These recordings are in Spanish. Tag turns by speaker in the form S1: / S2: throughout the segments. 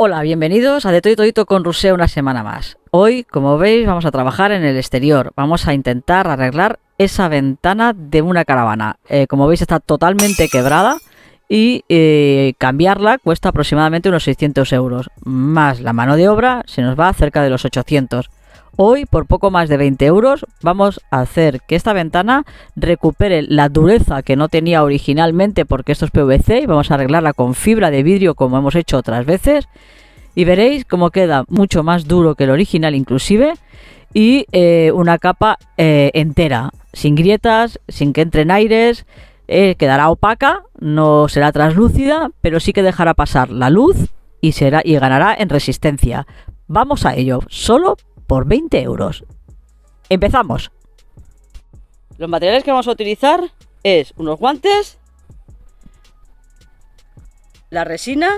S1: Hola, bienvenidos a De Todo y Todito con Rusé una semana más. Hoy, como veis, vamos a trabajar en el exterior. Vamos a intentar arreglar esa ventana de una caravana. Como veis, está totalmente quebrada y cambiarla cuesta aproximadamente unos 600 euros. Más la mano de obra se nos va cerca de los 800. Hoy, por poco más de 20 euros, vamos a hacer que esta ventana recupere la dureza que no tenía originalmente, porque esto es PVC, y vamos a arreglarla con fibra de vidrio como hemos hecho otras veces. Y veréis cómo queda mucho más duro que el original inclusive, y una capa entera, sin grietas, sin que entren aires. Quedará opaca, no será translúcida, pero sí que dejará pasar la luz y ganará en resistencia. Vamos a ello, solo por 20 euros. Empezamos. Los materiales que vamos a utilizar es unos guantes, la resina,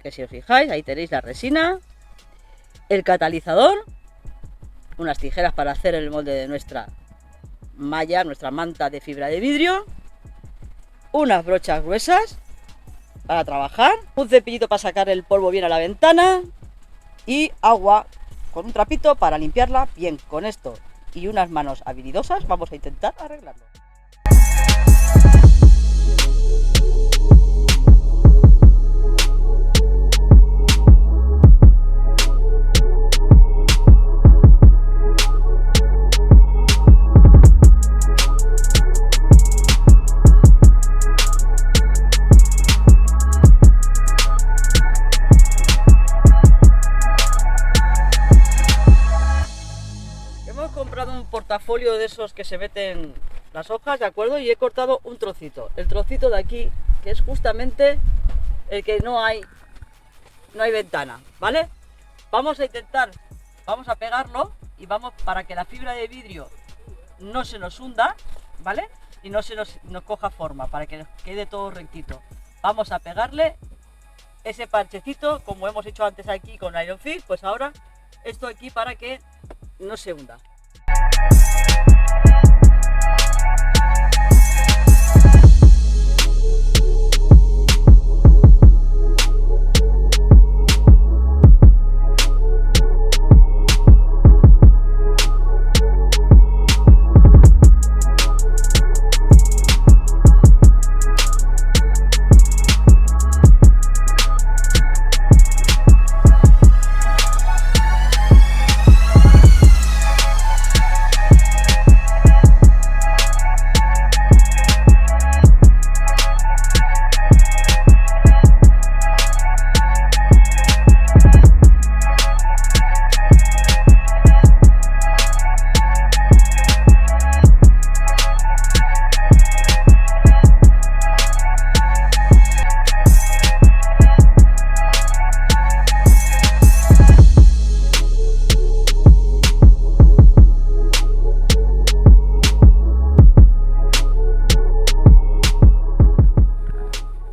S1: que si os fijáis ahí tenéis la resina, el catalizador, unas tijeras para hacer el molde de nuestra malla, nuestra manta de fibra de vidrio, unas brochas gruesas para trabajar, un cepillito para sacar el polvo bien a la ventana y agua con un trapito para limpiarla bien. Con esto y unas manos habilidosas vamos a intentar arreglarlo. Hemos comprado un portafolio de esos que se meten las hojas, ¿de acuerdo? Y he cortado un trocito, el trocito de aquí, que es justamente el que no hay ventana, ¿vale? Vamos a pegarlo y vamos para que la fibra de vidrio no se nos hunda, ¿vale? Y no se nos coja forma, para que nos quede todo rectito. Vamos a pegarle ese parchecito, como hemos hecho antes aquí con Iron Fix, pues ahora esto aquí para que no se hunda.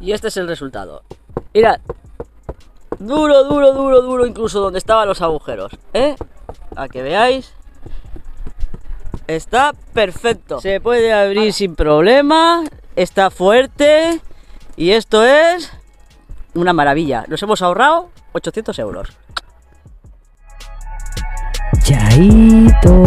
S1: Y este es el resultado. Mirad, duro, incluso donde estaban los agujeros, a que veáis. Está perfecto. Se puede abrir sin problema. Está fuerte. Y esto es una maravilla. Nos hemos ahorrado 800 euros. Chaito.